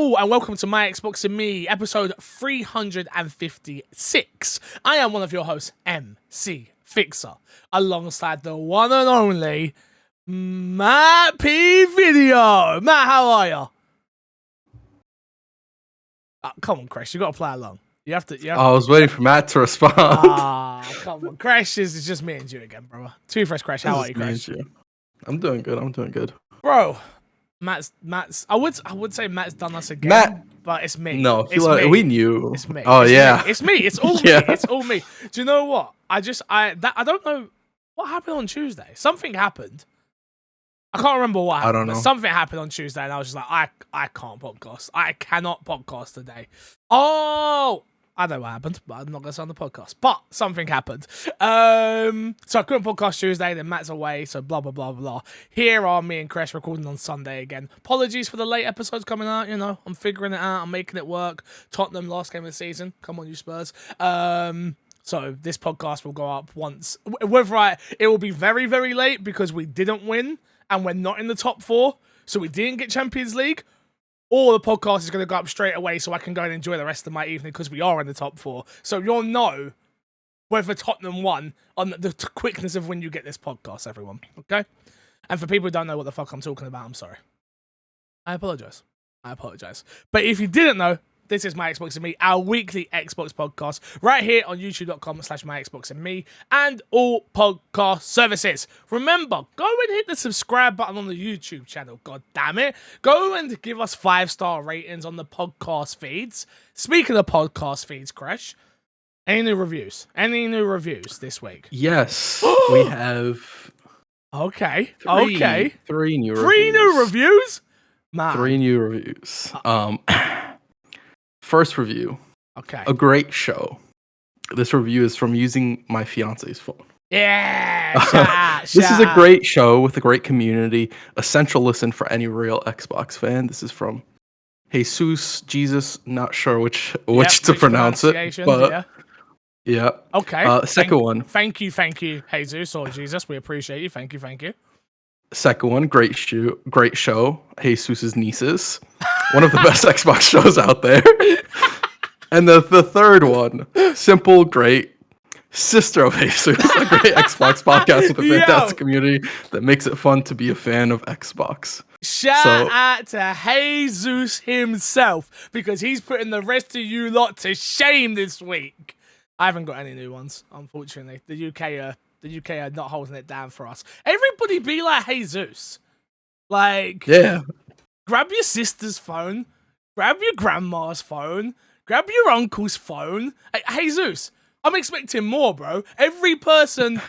Hello and welcome to My Xbox and Me, episode 356. I am one of your hosts, MC Fixer, alongside the one and only Matt P Video. Matt, how are you? Come on, Crash, you got to play along. You have to. I was waiting for Matt to respond. Come on, Crash. It's just me and you again, brother. Too fresh, Crash. How are you, Crash? I'm doing good. Bro. Matt's. I would say Matt's done us again, but it's me. No, me. We knew. It's me. Oh, it's yeah. Me. It's me. It's all me. It's all me. Do you know what? I don't know what happened on Tuesday. Something happened. I can't remember what happened. I don't know. But something happened on Tuesday, and I was just like, I can't podcast. I cannot podcast today. Oh, I know what happened, but I'm not going to say on the podcast. But something happened. So I couldn't podcast Tuesday, then Matt's away, so blah, blah, blah, blah. Here are me and Crash recording on Sunday again. Apologies for the late episodes coming out, I'm figuring it out, I'm making it work. Tottenham, last game of the season. Come on, you Spurs. So this podcast will go up once. It will be very, very late because we didn't win and we're not in the top 4, so we didn't get Champions League. Or the podcast is going to go up straight away so I can go and enjoy the rest of my evening because we are in the top 4. So you'll know whether Tottenham won on the quickness of when you get this podcast, everyone. Okay? And for people who don't know what the fuck I'm talking about, I'm sorry. I apologize. But if you didn't know, this is My Xbox and Me, our weekly Xbox podcast, right here on youtube.com/MyXboxandMe and all podcast services. Remember, go and hit the subscribe button on the YouTube channel, god damn it. Go and give us 5-star ratings on the podcast feeds. Speaking of podcast feeds, Crash, any new reviews? Any new reviews this week? Yes, we have. Okay. Three new reviews? Man. 3 new reviews. First review. Okay. A great show. This review is from using my fiance's phone. Yeah. Shout This is a great show with a great community. Essential listen for any real Xbox fan. This is from Jesus. Not sure which to pronounce it, but yeah. Okay. Second one. Thank you, Jesus or Jesus. We appreciate you. Thank you. Second one, great show. Jesus's nieces, one of the best Xbox shows out there. And the third one, simple, great. Sister of Jesus, a great Xbox podcast with a fantastic community that makes it fun to be a fan of Xbox. Shout out to Jesus himself because he's putting the rest of you lot to shame this week. I haven't got any new ones, unfortunately. The UK are not holding it down for us. Everybody be like Jesus. Like, grab your sister's phone, grab your grandma's phone, grab your uncle's phone. Hey, Jesus, I'm expecting more, bro. Every person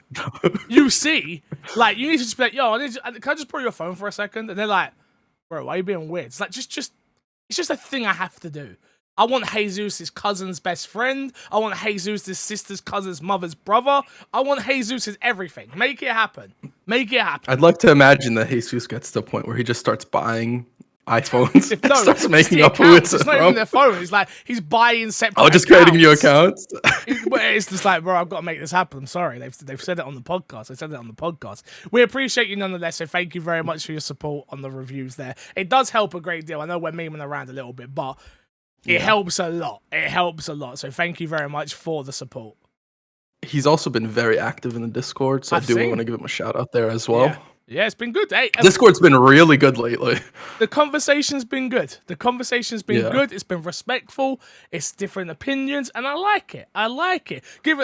you see, like, you need to just be like, yo, can I just borrow your phone for a second? And they're like, bro, why are you being weird? It's like, it's just a thing I have to do. I want Jesus' cousin's best friend. I want Jesus' sister's cousin's mother's brother. I want Jesus' everything. Make it happen. I'd like to imagine that Jesus gets to the point where he just starts buying iPhones. Starts making up who it's not even their phone. It's like he's buying separate. Oh, just creating new accounts. It's just like, bro, I've got to make this happen. I'm sorry. They've said it on the podcast. They said it on the podcast. We appreciate you nonetheless. So thank you very much for your support on the reviews there. It does help a great deal. I know we're memeing around a little bit, but it helps a lot. So thank you very much for the support. He's also been very active in the Discord, so I do want to give him a shout out there as well. Yeah, it's been good. Hey, Discord's been really good lately. The conversation's been good. Good. It's been respectful. It's different opinions, and I like it.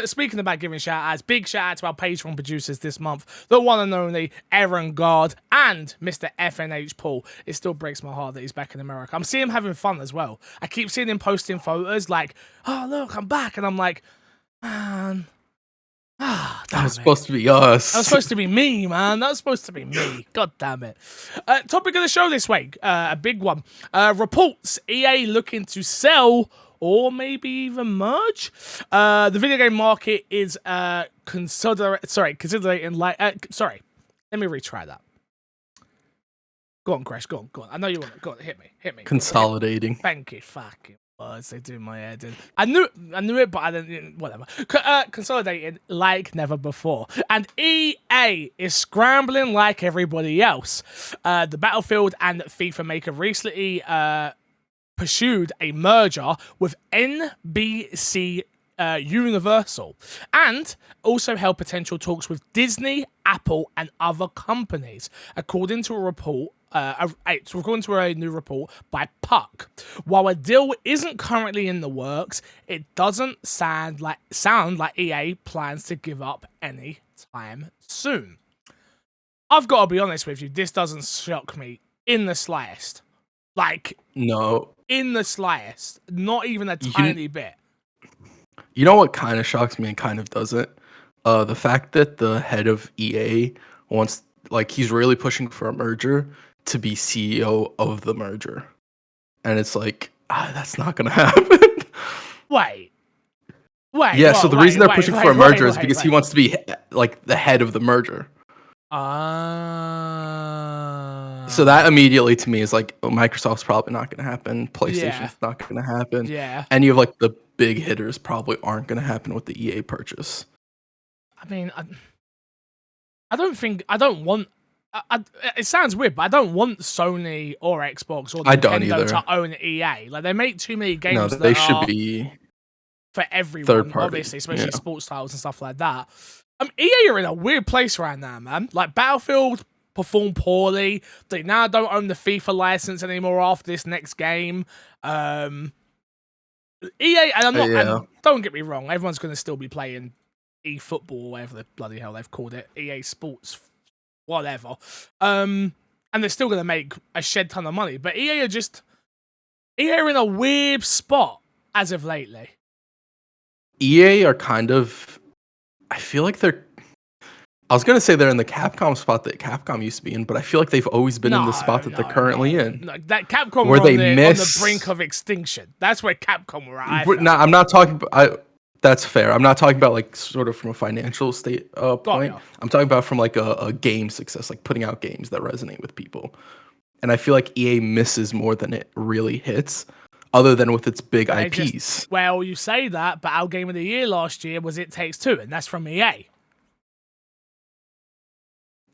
Speaking about giving shout-outs, big shout-out to our Patreon producers this month, the one and only Aaron Guard and Mr. FNH Paul. It still breaks my heart that he's back in America. I'm seeing him having fun as well. I keep seeing him posting photos like, oh, look, I'm back. And I'm like, man... that was supposed to be us. That was supposed to be me, man. That was supposed to be me. God damn it. Topic of the show this week, a big one. Reports EA looking to sell or maybe even merge. The video game market is considering like... sorry, let me retry that. Go on, Crash. Go on. I know you want to. Go on, hit me. Consolidating. Thank you. Fucking words, they do my head in. I knew it, but I didn't. Whatever. Consolidating like never before, and EA is scrambling like everybody else. The Battlefield and FIFA maker recently pursued a merger with NBC Universal, and also held potential talks with Disney, Apple, and other companies, according to a report. According to a new report by Puck. While a deal isn't currently in the works, it doesn't sound like EA plans to give up any time soon. I've got to be honest with you, this doesn't shock me in the slightest. Like, No. in the slightest. Not even a tiny bit. You know what kind of shocks me and kind of doesn't? The fact that the head of EA wants, like, he's really pushing for a merger to be CEO of the merger. And it's like, that's not going to happen. Wait. Yeah, so the reason they're pushing for a merger is because he wants to be, like, the head of the merger. So that immediately to me is like, Microsoft's probably not going to happen. PlayStation's not going to happen. Yeah. Any of like the big hitters probably aren't going to happen with the EA purchase. I mean, I don't want. It sounds weird, but I don't want Sony or Xbox or Nintendo to own EA. Like, they make too many games. No, they should be for everyone, obviously, especially sports titles and stuff like that. EA are in a weird place right now, man. Like, Battlefield performed poorly. They now don't own the FIFA license anymore after this next game. EA, and I'm not. And don't get me wrong, everyone's going to still be playing eFootball, or whatever the bloody hell they've called it, EA Sports, whatever. And they're still going to make a shed ton of money. But EA are in a weird spot as of lately. EA are kind of, I feel like I was going to say they're in the Capcom spot that Capcom used to be in, but I feel like they've always been in the spot that they're currently in. No, that Capcom were on the brink of extinction. That's where Capcom were at. I'm not talking about... That's fair. I'm not talking about like sort of from a financial state point. I'm talking about from like a game success, like putting out games that resonate with people. And I feel like EA misses more than it really hits, other than with its big IPs. Well, you say that, but our game of the year last year was It Takes Two, and that's from EA.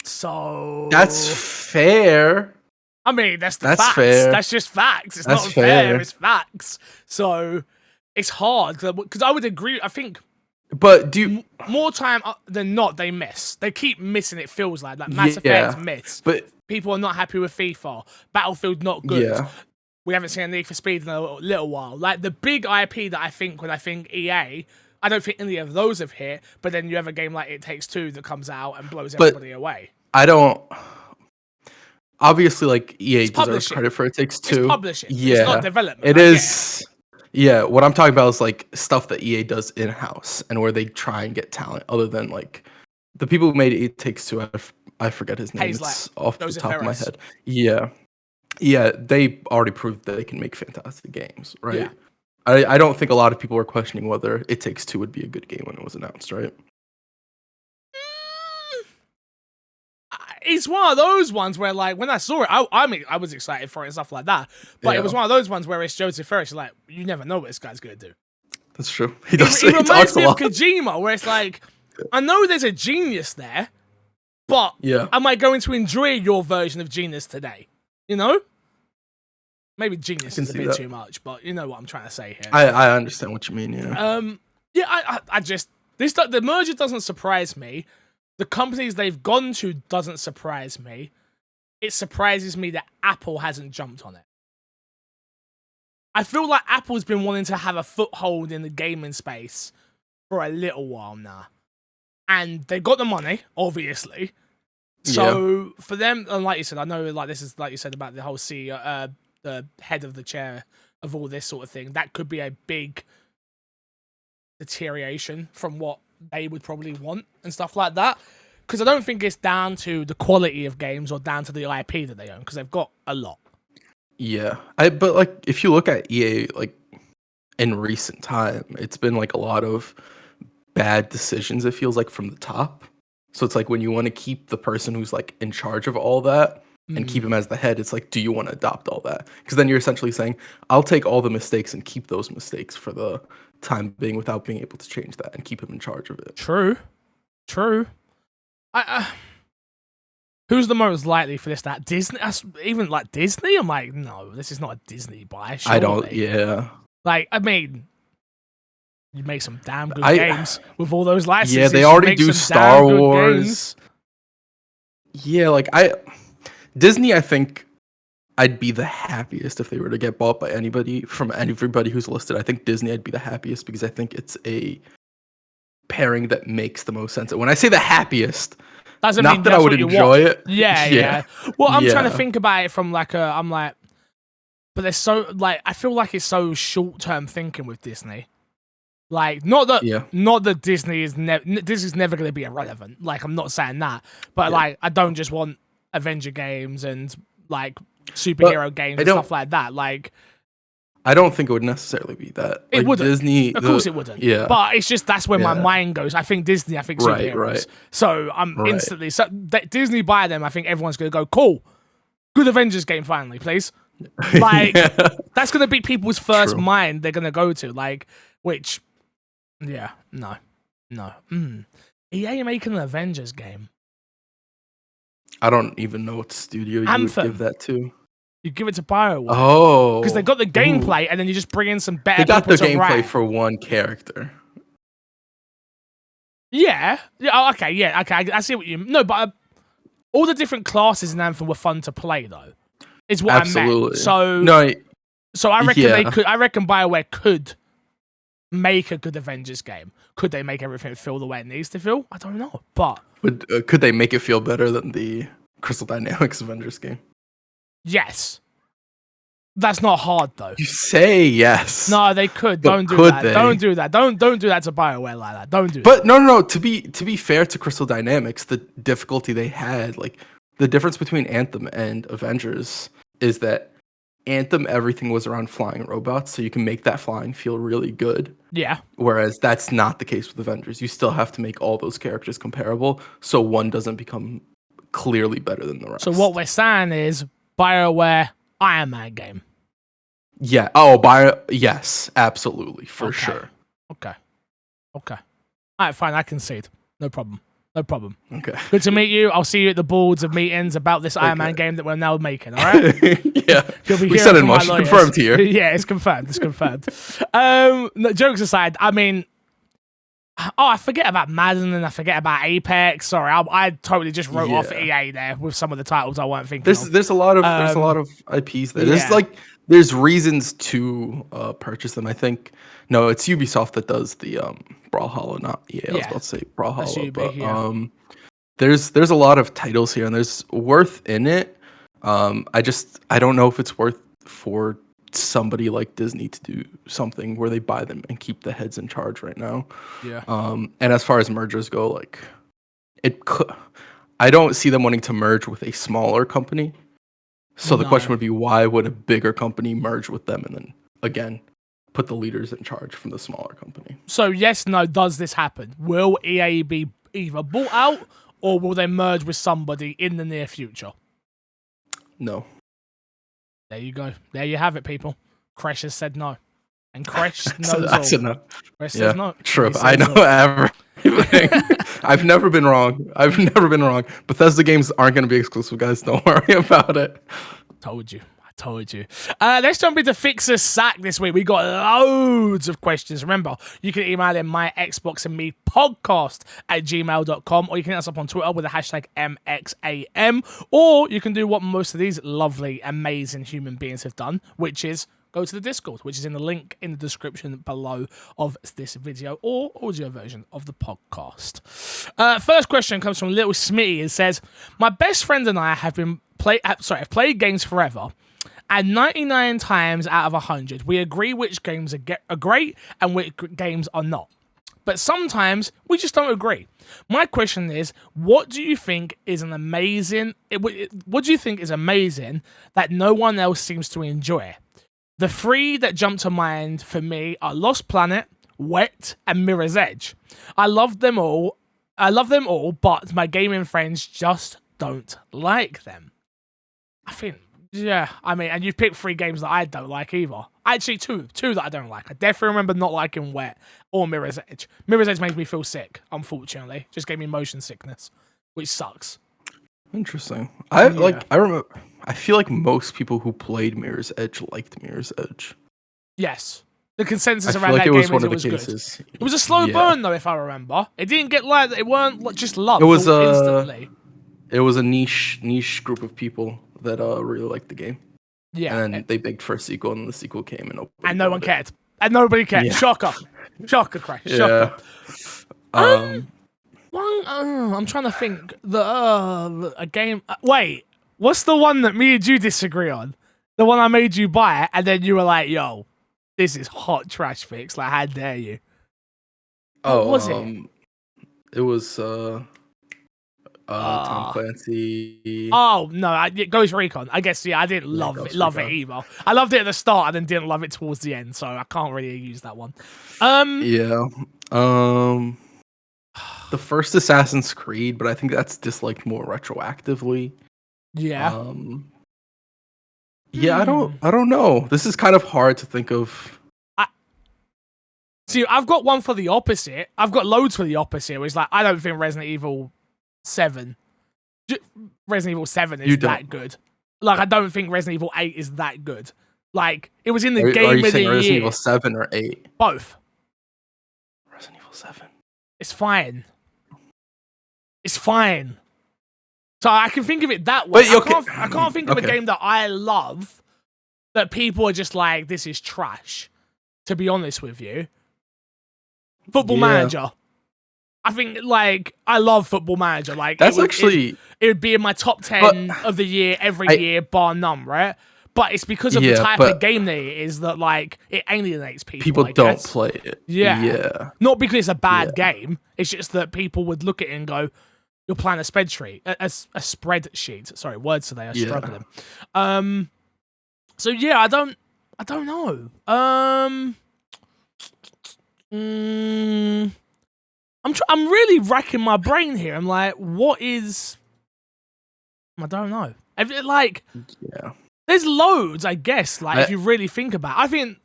So that's fair. I mean, that's facts. Fair. That's just facts. It's not fair. It's facts. So it's hard because I would agree. I think, but do you, more time than not they miss. They keep missing. It feels like Mass Effect miss. But people are not happy with FIFA. Battlefield not good. Yeah. We haven't seen a Need for Speed in a little while. Like the big IP that I think when I think EA, I don't think any of those have hit. But then you have a game like It Takes Two that comes out and blows everybody away. I don't. Obviously, like EA deserves credit for It Takes Two. It's publishing. Yeah, it's not development. It is. Yeah, what I'm talking about is like stuff that EA does in house and where they try and get talent. Other than like the people who made It Takes Two, I forget his name. It's off the top of my head. Yeah, they already proved that they can make fantastic games, right? Yeah. I don't think a lot of people were questioning whether It Takes Two would be a good game when it was announced, right? It's one of those ones where, like, when I saw it, I was excited for it and stuff like that. But it was one of those ones where it's Joseph Ferris. Like, you never know what this guy's gonna do. That's true. He does. He reminds me of Kojima, where it's like, I know there's a genius there, but am I going to enjoy your version of genius today? You know? Maybe genius is a bit too much, but you know what I'm trying to say here. I understand what you mean. Yeah. I just the merger doesn't surprise me. The companies they've gone to doesn't surprise me. It surprises me that Apple hasn't jumped on it. I feel like Apple's been wanting to have a foothold in the gaming space for a little while now. And they got the money, obviously. So for them, and like you said, I know like this is like you said about the whole CEO, the head of the chair of all this sort of thing. That could be a big deterioration from what they would probably want and stuff like that. Because I don't think it's down to the quality of games or down to the IP that they own, because they've got a lot. Yeah. But like if you look at EA like in recent time, it's been like a lot of bad decisions, it feels like, from the top. So it's like when you want to keep the person who's like in charge of all that and keep him as the head, it's like, do you want to adopt all that? Because then you're essentially saying, I'll take all the mistakes and keep those mistakes for the time being without being able to change that and keep him in charge of it. True. Who's the most likely for this? That Disney? That's even like Disney. I'm like, no, this is not a Disney buy. Surely. I don't. Yeah. Like, I mean, you make some damn good I- games with all those licenses. Yeah, they you already make do some Star damn good Wars. games. Yeah, like Disney, I think I'd be the happiest if they were to get bought by anybody from everybody who's listed. I think Disney, I'd be the happiest because I think it's a pairing that makes the most sense. When I say the happiest, Doesn't not mean that I that's would what you enjoy want. it. Yeah. Well, I'm trying to Yeah. think about it from like I'm like, but there's so like I feel like it's so short term thinking with Disney. Like not that Disney is Disney's never going to be irrelevant. Like I'm not saying that, but like I don't just want Avenger games and like superhero games and stuff like that. Like I don't think it would necessarily be that. It Like, wouldn't. Disney, of course it wouldn't. Yeah. But it's just that's where my Yeah. mind goes. I think Disney. I think superheroes. Right. So I'm Right. instantly Disney buy them. I think everyone's going to go cool. Good Avengers game finally, please. Like that's going to be people's first True. mind they're going to go to. Like which, yeah, no. EA making an Avengers game. I don't even know what studio you Anthem. would give that to. You give it to BioWare. Oh, Because they got the gameplay, and then you just bring in some better They got the people to gameplay write. for one character. Yeah. Okay. Yeah. Okay. I see what you. No, but all the different classes in Anthem were fun to play, though. Is what I Absolutely. meant. So No, So I reckon Yeah. they could. I reckon BioWare could make a good Avengers game. Could they make everything feel the way it needs to feel? I don't know, but could they make it feel better than the Crystal Dynamics Avengers game? yes, that's not hard though. You say yes. No, they could. But Don't do could that. they? Don't do that. Don't do that to BioWare like that. Don't do that. But no. To be fair to Crystal Dynamics, the difficulty they had, like the difference between Anthem and Avengers, is that Anthem everything was around flying robots, so you can make that flying feel really good. Yeah. Whereas that's not the case with Avengers. You still have to make all those characters comparable, so one doesn't become clearly better than the rest. So what we're saying is BioWare Iron Man game. Yeah. Yes, absolutely, for Okay. sure. Okay. All right, fine. I concede. No problem. Okay. Good to meet you. I'll see you at the boards of meetings about this Iron Man Okay. game that we're now making. All right. Yeah. You'll be We hearing set in from my motion. lawyers. Confirmed here. Yeah, it's confirmed. No, jokes aside, I mean, I forget about Madden and I forget about Apex. Sorry, I totally just wrote off Yeah. EA there with some of the titles I weren't thinking There's of. there's a lot of IPs there. yeah. There's reasons to purchase them. I think it's Ubisoft that does the Brawlhalla, not EA. I was Yeah. about to say That's Brawlhalla, UB, but yeah. there's a lot of titles here and there's worth in it. I don't know if it's worth for somebody like Disney to do something where they buy them and keep the heads in charge right now. Yeah. And as far as mergers go, like I don't see them wanting to merge with a smaller company. So the question No. would be, why would a bigger company merge with them and then again put the leaders in charge from the smaller company? So yes, no, does this happen? Will EA be either bought out or will they merge with somebody in the near future? No. There you go. There you have it, people. Kresh has said no. And Kresh knows I said all. no. Kresh Yeah, says no. true. He says I know no. everything. I've never been wrong. Bethesda games aren't going to be exclusive, guys. Don't worry about it. Told you. Let's jump into Fixer Sack this week. We got loads of questions. Remember, you can email in my Xbox and me podcast at gmail.com, or you can hit us up on Twitter with the hashtag MXAM, or you can do what most of these lovely, amazing human beings have done, which is go to the Discord, which is in the link in the description below of this video or audio version of the podcast. First question comes from Little Smitty. It says, my best friend and I have played games forever, and 99 times out of 100, we agree which games are great and which games are not. But sometimes we just don't agree. My question is, what do you think is amazing that no one else seems to enjoy? The three that jump to mind for me are Lost Planet, Wet, and Mirror's Edge. I love them all, but my gaming friends just don't like them. And you've picked three games that I don't like either. Actually, two that I don't like. I definitely remember not liking Wet or Mirror's Edge. Mirror's Edge makes me feel sick, unfortunately. Just gave me motion sickness, which sucks. Interesting. Yeah. I remember. I feel like most people who played Mirror's Edge liked Mirror's Edge. Yes. The I consensus feel around like that it was game is one it of the was good. cases. It was a slow Yeah, burn though, if I remember. It didn't get like it weren't just it loved was instantly. a niche group of people that really liked the game, and Yeah. then they begged for a sequel, and the sequel came, and nobody And no one bought it. cared. And nobody cared. Yeah, Shocker. Shocker, Crash. Shocker. yeah. Um, I'm trying to think. A game. Wait, what's the one that me and you disagree on? The one I made you buy, and then you were like, "Yo, this is hot trash fix." Like, how dare you? What was it? it was Tom Clancy. Oh no, Ghost Recon. I guess I didn't Yeah, love it either. I loved it at the start and then didn't love it towards the end, so I can't really use that one. Yeah. The first Assassin's Creed, but I think that's disliked more retroactively. Yeah. Yeah, I don't know. This is kind of hard to think of. See, I've got one for the opposite. I've got loads for the opposite. Where it's like I don't think Resident Evil 7 is that good. Like I don't think Resident Evil 8 is that good. Like it was in the game Are you of the saying Resident year. Evil 7 or 8? Both. Resident Evil 7. It's fine. It's fine. So I can think of it that way. But, okay. I can't think of a Okay. game that I love that people are just like, this is trash, to be honest with you. Football Yeah. Manager. I think, like, I love Football Manager. Like, That's it would be in my top 10 of the year every year, bar none, right? But it's because of the type of game that it is that, like, it alienates people. People I don't guess. play it. Yeah. Yeah. Not because it's a bad game. It's just that people would look at it and go, "You're playing a spreadsheet, a spreadsheet." Sorry, words today are struggling. So yeah, I don't know. I'm really racking my brain here. I'm like, what is? I don't know. Like, Yeah. there's loads, I guess. Like, if you really think about it. I think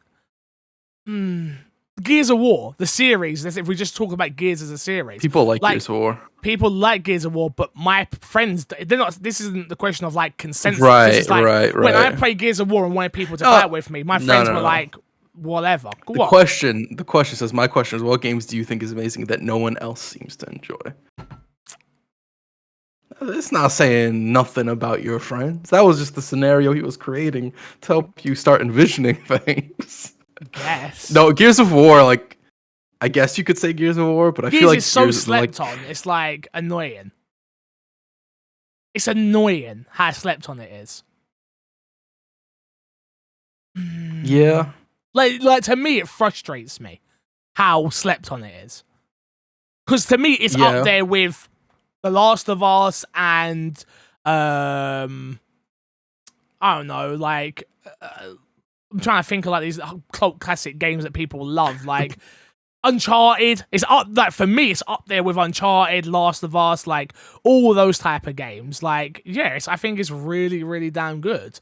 Gears of War, the series. If we just talk about Gears as a series, People like Gears of War. people like Gears of War, but my friends, they're not. This isn't the question of like consensus. Right, This is like, right. When I play Gears of War and wanted people to play it with me, my friends were like, whatever. The question says, my question is, what games do you think is amazing that no one else seems to enjoy? It's not saying nothing about your friends. That was just the scenario he was creating to help you start envisioning things. Yes. No, Gears of War, like, I guess you could say Gears of War, but I feel like is so Gears slept on. It's like annoying. It's annoying how slept on it is. Yeah. Like to me, it frustrates me how slept on it is. Because to me, it's up there with The Last of Us and I don't know, like I'm trying to think of like these cult classic games that people love, like Uncharted. It's up like for me, it's up there with Uncharted, Last of Us, like all those type of games. Like, yes, I think it's really, really damn good.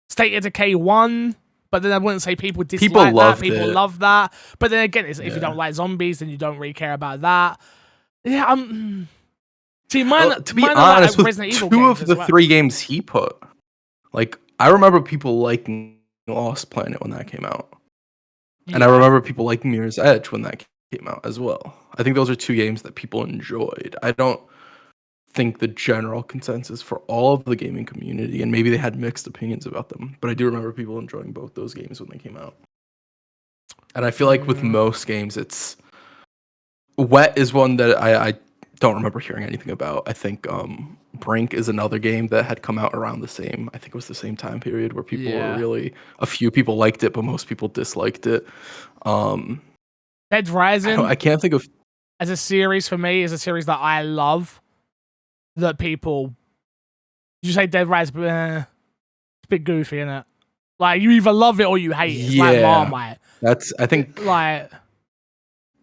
State of Decay 1. But then I wouldn't say people dislike that. People love that. But then again, if you don't like zombies, then you don't really care about that. Yeah, see, mine. To be mine honest, like with Resident Evil two of games the as well. 3 games he put, like, I remember people liking Lost Planet when that came out. Yeah. And I remember people liking Mirror's Edge when that came out as well. I think those are 2 games that people enjoyed. I don't think the general consensus for all of the gaming community, and maybe they had mixed opinions about them, but I do remember people enjoying both those games when they came out. And I feel like with most games, it's Wet is one that I don't remember hearing anything about. I think Brink is another game that had come out around the same, I think it was the same time period where people were really, a few people liked it, but most people disliked it. Dead Rising, I can't think of... as a series for me, is a series that I love. That people, you say Dead Rising, but it's a bit goofy, isn't it? Like, you either love it or you hate it. It's like Marmite. That's, I think... Like...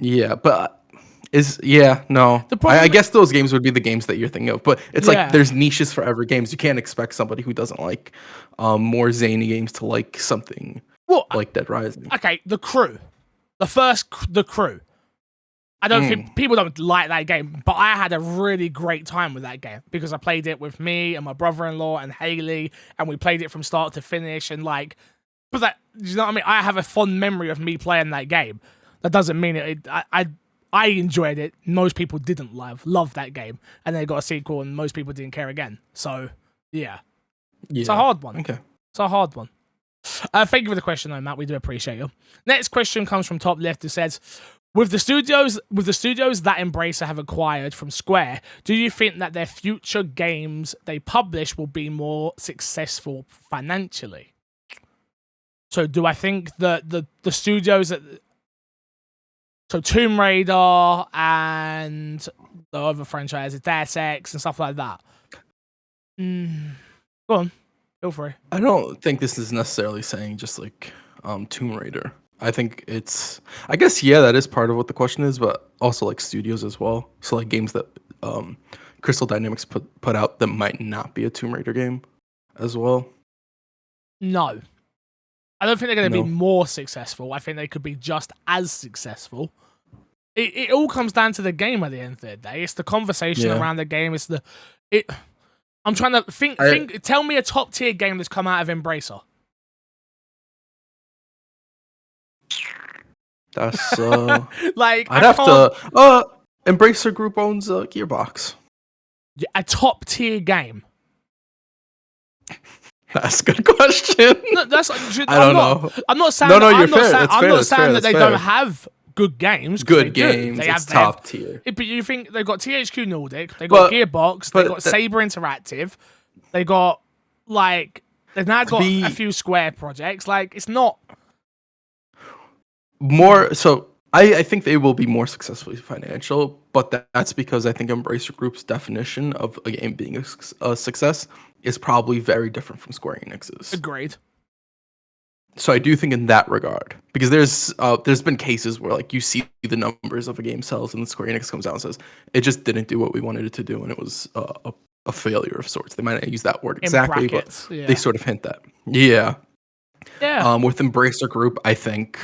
Yeah, but... I guess those games would be the games that you're thinking of, but it's like there's niches for every games. You can't expect somebody who doesn't like more zany games to like something like Dead Rising. Okay, The Crew. The Crew. I don't think people don't like that game, but I had a really great time with that game because I played it with me and my brother-in-law and Haley, and we played it from start to finish. And like, but that, you know what I mean? I have a fond memory of me playing that game. That doesn't mean I enjoyed it. Most people didn't love that game, and they got a sequel, and most people didn't care again. So yeah, it's a hard one. Okay. It's a hard one. Thank you for the question, though, Matt. We do appreciate you. Next question comes from top left, who says, With the studios that Embracer have acquired from Square, do you think that their future games they publish will be more successful financially? So do I think that the studios that... So Tomb Raider and the other franchises, Deus Ex and stuff like that. Go on. Feel free. I don't think this is necessarily saying just like Tomb Raider. I think it's, I guess, yeah, that is part of what the question is, but also like studios as well. So like games that Crystal Dynamics put out that might not be a Tomb Raider game as well. No. I don't think they're going to be more successful. I think they could be just as successful. It all comes down to the game at the end of the day. It's the conversation around the game. It's I'm trying to think. Tell me a top tier game that's come out of Embracer. That's like I'd have to. Embracer Group owns Gearbox. A top tier game. That's a good question. No, that's. I don't know. I'm not saying. No, you're I'm fair. I'm not saying that they don't have good games. Good games. They have top tier. But you think they've got THQ Nordic, they got Gearbox, they got Saber Interactive, they got like they've now got a few Square projects. Like it's not more. So I think they will be more successfully financial, but that's because I think Embracer Group's definition of a game being a success is probably very different from Square Enix's. Agreed. So I do think in that regard, because there's been cases where like you see the numbers of a game sells and the Square Enix comes out and says it just didn't do what we wanted it to do and it was a failure of sorts. They might not use that word exactly, but they sort of hint that. Yeah. With Embracer Group, I think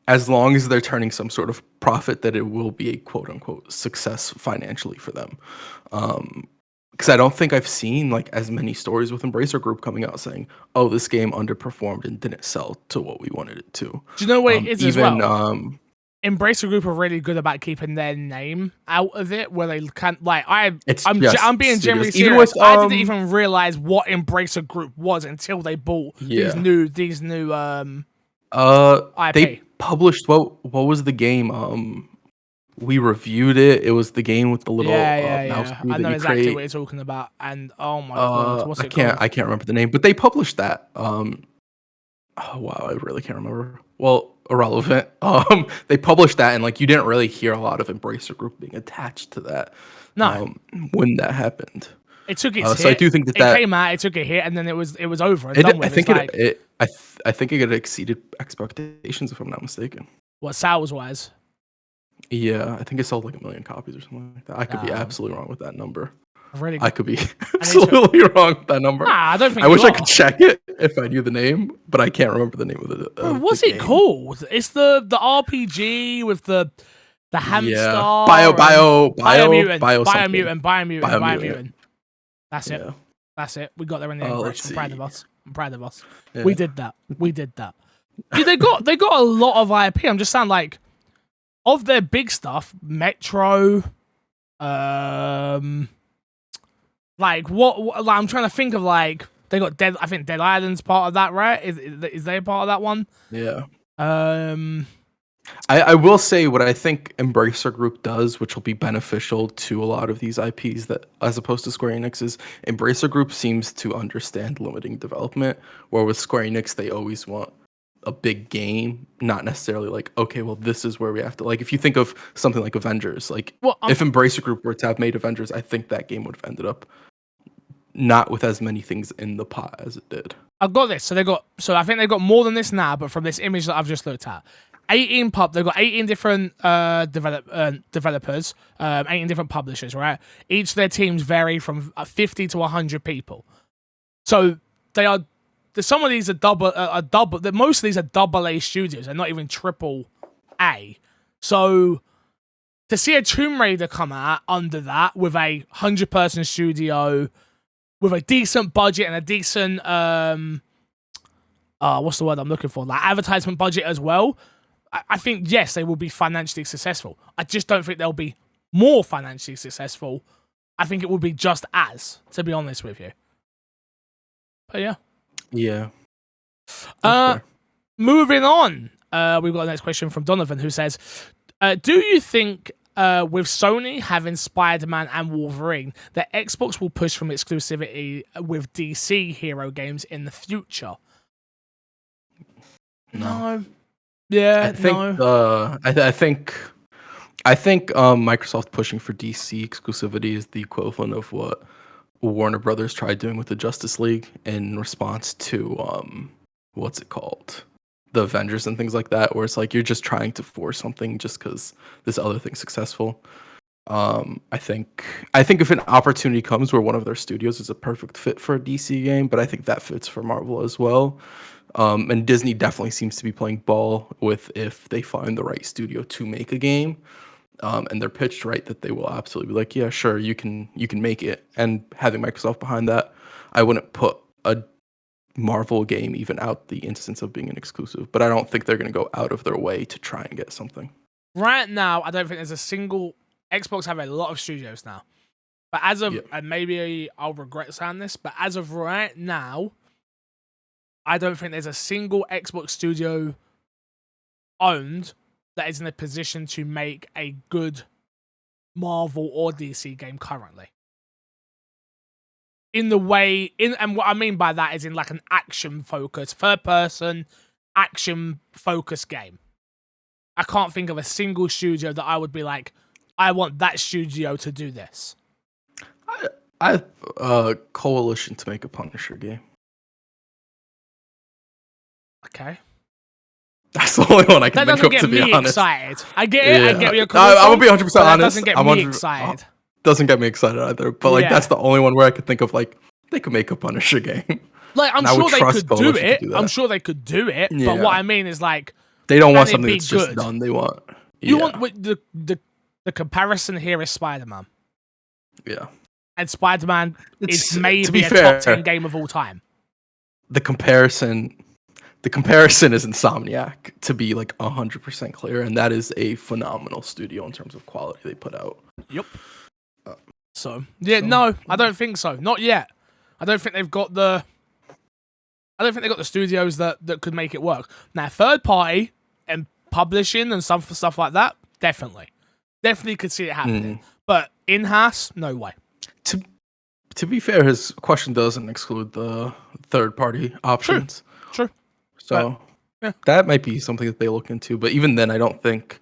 as long as they're turning some sort of profit, that it will be a quote unquote success financially for them. Because I don't think I've seen like as many stories with Embracer Group coming out saying, "Oh, this game underperformed and didn't sell to what we wanted it to." Do you know what it is as well? Embracer Group are really good about keeping their name out of it, where they can't like. I'm being generally serious. I didn't even realize what Embracer Group was until they bought these new IP. They published what was the game? We reviewed it. It was the game with the little mouse. I know exactly what you're talking about. And oh my god, what's it called? I can't remember the name, but they published that. Oh wow, I really can't remember. Well, irrelevant. They published that, and like you didn't really hear a lot of Embracer Group being attached to that. No, when that happened, it took its hit. So I do think that came out, it took a hit, and then it was over. And done with. I think it exceeded expectations, if I'm not mistaken. What sales wise? Yeah, I think it sold like 1 million copies or something like that. I could be absolutely wrong with that number. Really? I could be absolutely wrong with that number. Nah, I don't think. I wish I could check it if I knew the name, but I can't remember the name of it. What's it called? It's the RPG with the hamster. Biomutant. That's it. Yeah. That's it. We got there in the end. I'm proud of us. Yeah. We did that. Yeah, they got a lot of IP. I'm just saying, like, of their big stuff, Metro, like what like, I'm trying to think of, like, they got I think Dead Island's part of that, right? Is they part of that one? Yeah. I will say what I think Embracer Group does, which will be beneficial to a lot of these IPs that, as opposed to Square Enix, is Embracer Group seems to understand limiting development, where with Square Enix, they always want a big game, not necessarily like, okay, well, this is where we have to, like, if you think of something like Avengers, like, if Embracer Group were to have made Avengers, I think that game would have ended up not with as many things in the pot as it did. I've got this. So I think they've got more than this now, but from this image that I've just looked at, they've got 18 different developers, 18 different publishers, right? Each of their teams vary from 50 to 100 people. So some of these are double. Most of these are double A studios. They're not even triple A. So to see a Tomb Raider come out under that with a 100-person studio, with a decent budget and a decent what's the word I'm looking for? Like advertisement budget as well. I think yes, they will be financially successful. I just don't think they'll be more financially successful. I think it will be just as, to be honest with you. But yeah. Yeah. Moving on. We've got the next question from Donovan, who says, do you think with Sony having Spider-Man and Wolverine, that Xbox will push from exclusivity with DC hero games in the future? No. Yeah, I think I think Microsoft pushing for DC exclusivity is the equivalent of what Warner Brothers tried doing with the Justice League in response to what's it called? The Avengers and things like that, where it's like you're just trying to force something just because this other thing's successful. I think if an opportunity comes where one of their studios is a perfect fit for a DC game, but I think that fits for Marvel as well. And Disney definitely seems to be playing ball with if they find the right studio to make a game, and they're pitched right, that they will absolutely be like, yeah, sure, you can make it. And having Microsoft behind that, I wouldn't put a Marvel game even out the instance of being an exclusive, but I don't think they're going to go out of their way to try and get something. Right now, I don't think there's a single... Xbox have a lot of studios now. But as of... And maybe I'll regret saying this, but as of right now, I don't think there's a single Xbox studio owned that is in a position to make a good Marvel or DC game currently. And what I mean by that is in like an action-focused, third-person, action-focused game. I can't think of a single studio that I would be like, I want that studio to do this. I Coalition to make a Punisher game. Okay. That's the only one I can think of, to be honest. That doesn't get me excited. I get it. I get where you're coming from. I would be 100% honest. That doesn't get me excited. Doesn't get me excited either. But like that's the only one where I could think of like they could make a Punisher game. Like I'm sure they could do it. I'm sure they could do it. Yeah. But what I mean is like they don't want something that's just done. They want you want the comparison here is Spider-Man. Yeah. And Spider-Man is maybe a top 10 game of all time. The comparison is Insomniac, to be like 100% clear, and that is a phenomenal studio in terms of quality they put out. Yep. No, I don't think so. Not yet. I don't think they've got the studios that could make it work. Now, third party and publishing and stuff like that, definitely could see it happening. But in-house, no way. To be fair, his question doesn't exclude the third party options. True. So that might be something that they look into. But even then, I don't think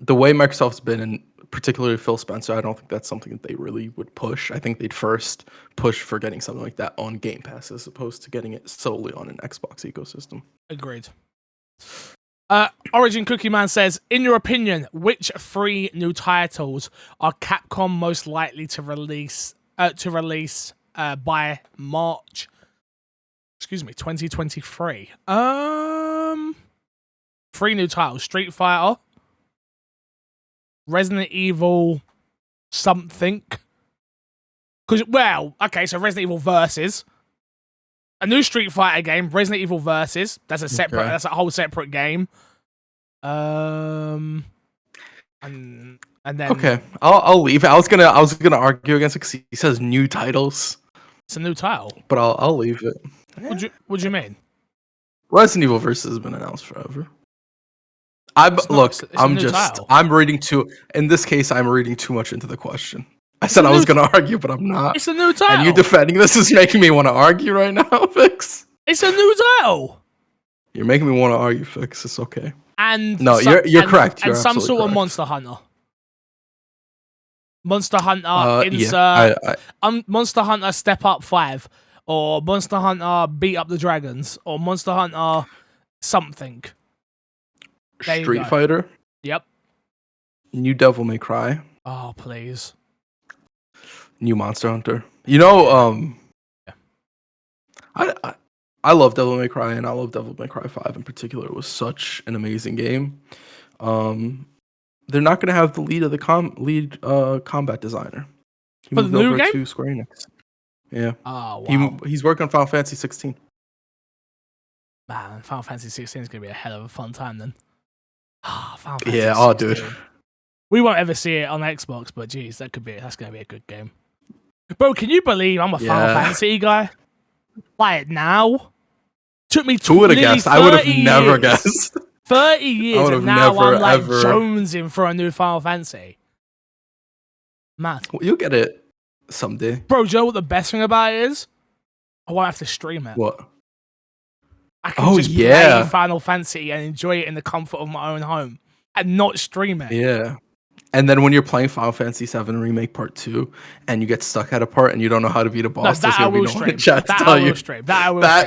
the way Microsoft's been, and particularly Phil Spencer, I don't think that's something that they really would push. I think they'd first push for getting something like that on Game Pass as opposed to getting it solely on an Xbox ecosystem. Agreed. Origin Cookie Man says, in your opinion, which 3 new titles are Capcom most likely to release by March 2023? 3 new titles: Street Fighter, Resident Evil something. So Resident Evil Versus, a new Street Fighter game, Resident Evil Versus. That's a whole separate game. And then I'll leave. I was gonna argue against it because he says new titles. It's a new title, but I'll leave it. What do you mean? Resident Evil Versus has been announced forever. I'm reading too. In this case, I'm reading too much into the question. I said I was going to argue, but I'm not. It's a new title. And you defending this is making me want to argue right now, Fix. It's a new title. You're making me want to argue, Fix. It's okay. And you're correct. You're and some sort correct. Of Monster Hunter. Monster Hunter Monster Hunter Step Up 5, or Monster Hunter Beat Up the Dragons, or Monster Hunter something. Street Fighter. Yep. New Devil May Cry. Oh, please. New Monster Hunter. I love Devil May Cry, and I love Devil May Cry 5 in particular. It was such an amazing game. they're not going to have the lead of the lead combat designer. He For the moved new over game? to Square Enix. Yeah. Oh, wow. He's working on Final Fantasy 16. Man, Final Fantasy 16 is going to be a hell of a fun time then. Final Fantasy Yeah, 16. dude. We won't ever see it on Xbox, but geez, that's going to be a good game. Bro, can you believe I'm a Final Fantasy guy? Like now? Took me Who would have guessed? I would have never years. guessed. 30 years and now I'm like jonesing for a new Final Fantasy. Mad. Well, you'll get it someday. Bro, do you know what the best thing about it is? I won't have to stream it. What? I can just play Final Fantasy and enjoy it in the comfort of my own home and not stream it. Yeah. And then when you're playing Final Fantasy VII Remake Part 2 and you get stuck at a part and you don't know how to beat a boss, that I will stream. That I will stream.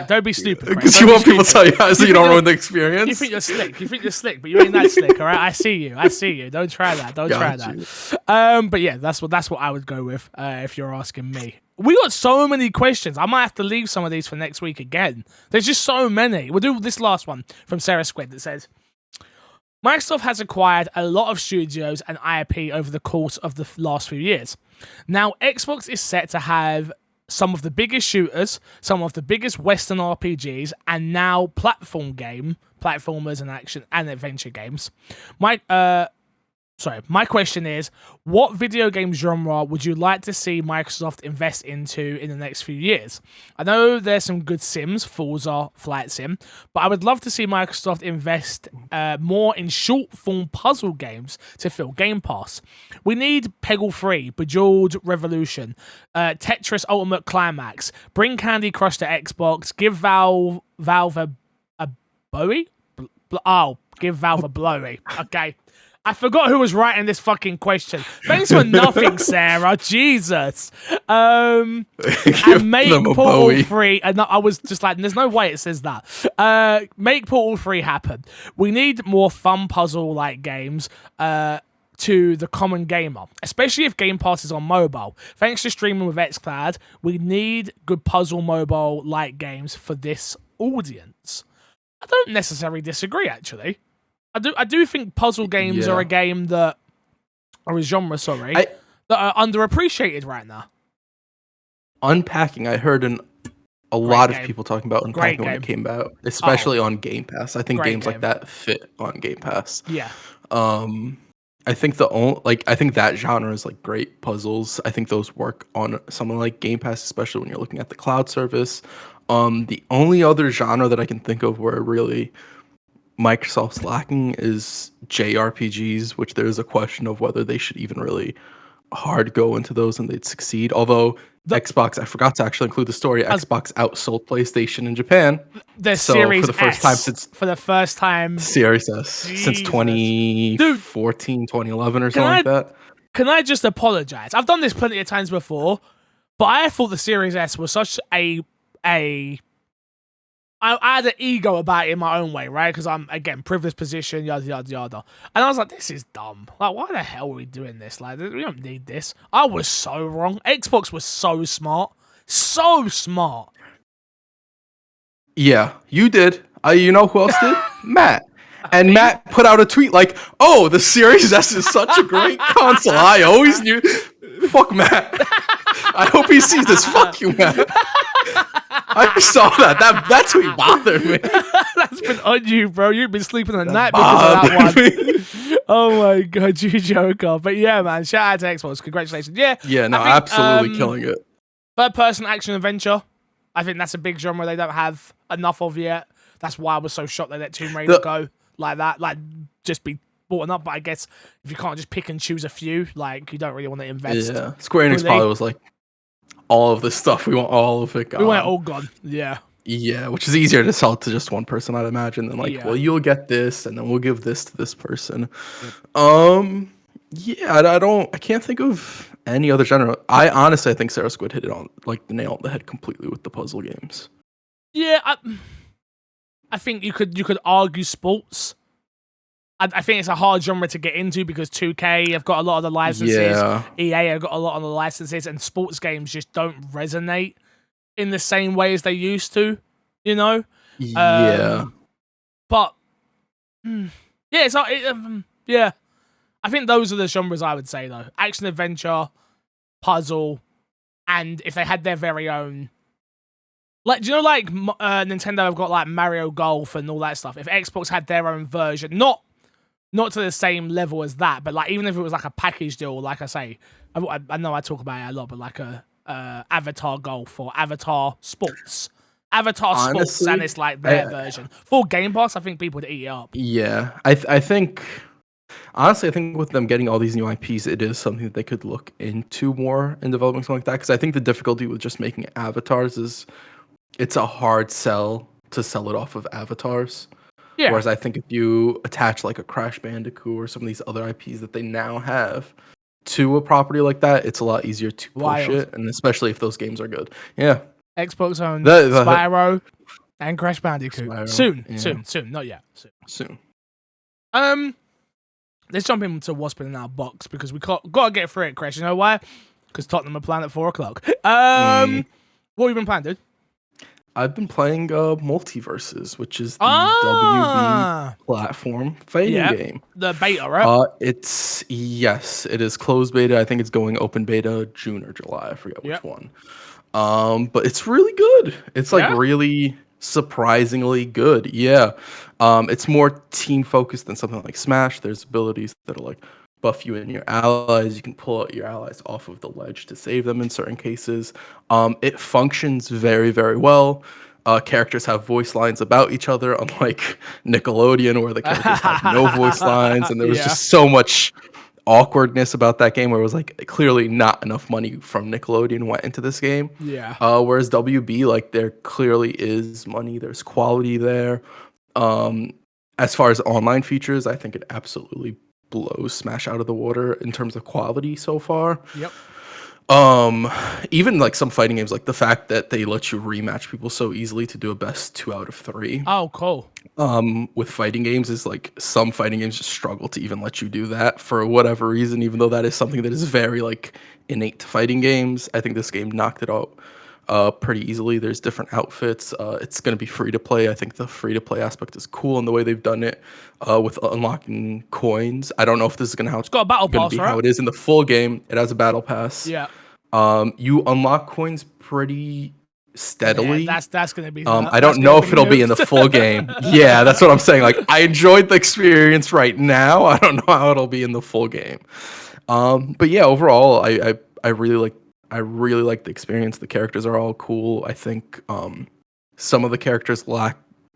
Don't be stupid. Because you want people to tell you how so you don't ruin the experience. You think you're slick, but you ain't that slick, all right? I see you. Don't try that. Try that. But yeah, that's what I would go with if you're asking me. We got so many questions. I might have to leave some of these for next week again. There's just so many. We'll do this last one from Sarah Squid that says, Microsoft has acquired a lot of studios and IP over the course of the last few years. Now, Xbox is set to have some of the biggest shooters, some of the biggest Western RPGs, and now platformers and action and adventure games. My question is, what video game genre would you like to see Microsoft invest into in the next few years? I know there's some good sims, Forza, Flight Sim, but I would love to see Microsoft invest more in short-form puzzle games to fill Game Pass. We need Peggle 3, Bejeweled Revolution, Tetris Ultimate Climax, bring Candy Crush to Xbox, give Valve a Bowie? Give Valve a blowy. Okay. I forgot who was writing this fucking question. Thanks for nothing, Sarah. Jesus. And make Portal 3. And I was just like, there's no way it says that. Make Portal 3 happen. We need more fun puzzle-like games to the common gamer, especially if Game Pass is on mobile. Thanks to streaming with xCloud, we need good puzzle mobile-like games for this audience. I don't necessarily disagree, actually. I do think puzzle games are a game that are a genre, that are underappreciated right now. Unpacking, I heard a lot of people talking about Unpacking when it came out, especially on Game Pass. I think games like that fit on Game Pass. Yeah. I think I think that genre is like great puzzles. I think those work on something like Game Pass, especially when you're looking at the cloud service. The only other genre that I can think of where really Microsoft's lacking is JRPGs, which there's a question of whether they should even really hard go into those and they'd succeed. Although Xbox, I forgot to actually include the story, Xbox outsold PlayStation in Japan. Series for the first time Series S since 2014, 2011 or something like that. Can I just apologize? I've done this plenty of times before, but I thought the Series S was such I had an ego about it in my own way, right? Because I'm, again, privileged position, yada, yada, yada. And I was like, this is dumb. Like, why the hell are we doing this? Like, we don't need this. I was so wrong. Xbox was so smart. So smart. Yeah, you did. You know who else did? Matt. And Matt put out a tweet like, oh, the Series S is such a great console. I always knew. Fuck Matt. I hope he sees this. Fuck you, Matt. I saw that. That tweet bothered me. That's been on you, bro. You've been sleeping on that because of that one. Oh my god, you joker. But yeah, man, shout out to Xbox. Congratulations. Yeah. Yeah, no, absolutely killing it. Third-person action adventure. I think that's a big genre they don't have enough of yet. That's why I was so shocked they let Tomb Raider go like that. Like, just be bought up. But I guess if you can't just pick and choose a few, like, you don't really want to invest. Yeah, Square Enix probably was like, all of this stuff, we want all of it gone. We want it all gone. Yeah. Yeah, which is easier to sell to just one person, I'd imagine, than like, well, you'll get this, and then we'll give this to this person. Yeah, I can't think of any other genre. I honestly, I think Sarah Squid hit it on like the nail on the head completely with the puzzle games. Yeah, I think you could argue sports. I think it's a hard genre to get into because 2K have got a lot of the licenses. EA have got a lot of the licenses, and sports games just don't resonate in the same way as they used to, you know? Yeah. But, yeah, it's yeah. I think those are the genres I would say though: action adventure, puzzle, and if they had their very own. Like, do you know, like Nintendo have got like Mario Golf and all that stuff. If Xbox had their own version, not to the same level as that, but like even if it was like a package deal, like I say, I know I talk about it a lot, but like a Avatar Golf or Avatar Sports, Sports, and it's like their version for Game Pass. I think people would eat it up. Yeah, I think. Honestly, I think with them getting all these new IPs, it is something that they could look into more in developing something like that. Because I think the difficulty with just making avatars is it's a hard sell to sell it off of avatars. Yeah. Whereas I think if you attach like a Crash Bandicoot or some of these other IPs that they now have to a property like that, it's a lot easier to push it, and especially if those games are good. Yeah. Xbox own Spyro and Crash Bandicoot. Spyro, soon. Not yet. Soon. Let's jump into what's been in our box because we got to get through it, Chris. You know why? Because Tottenham are playing at 4:00. What have you been playing, dude? I've been playing Multiverses, which is the WB platform fighting game. The beta, right? It is closed beta. I think it's going open beta June or July. I forget which one. But it's really good. It's like really surprisingly good. Yeah. It's more team focused than something like Smash. There's abilities that are like buff you and your allies. You can pull out your allies off of the ledge to save them in certain cases. It functions very, very well. Characters have voice lines about each other, unlike Nickelodeon, where the characters have no voice lines, and there was just so much awkwardness about that game where it was like clearly not enough money from Nickelodeon went into this game. Yeah. Whereas WB, like there clearly is money, there's quality there. As far as online features, I think it absolutely blows Smash out of the water in terms of quality so far. Yep. Even like some fighting games, like the fact that they let you rematch people so easily to do a best 2 out of 3. Oh, cool. With fighting games is like some fighting games just struggle to even let you do that for whatever reason, even though that is something that is very like innate to fighting games. I think this game knocked it out pretty easily. There's different outfits. It's going to be free to play. I think the free to play aspect is cool in the way they've done it with unlocking coins. I don't know if this is going to it's got a battle pass, right? How it is in the full game. It has a battle pass. Yeah. You unlock coins pretty steadily. Yeah, that's going to be. I don't know if it'll be in the full game. Yeah, that's what I'm saying. Like I enjoyed the experience right now. I don't know how it'll be in the full game. But yeah, overall, I really like the experience. The characters are all cool. I think some of the characters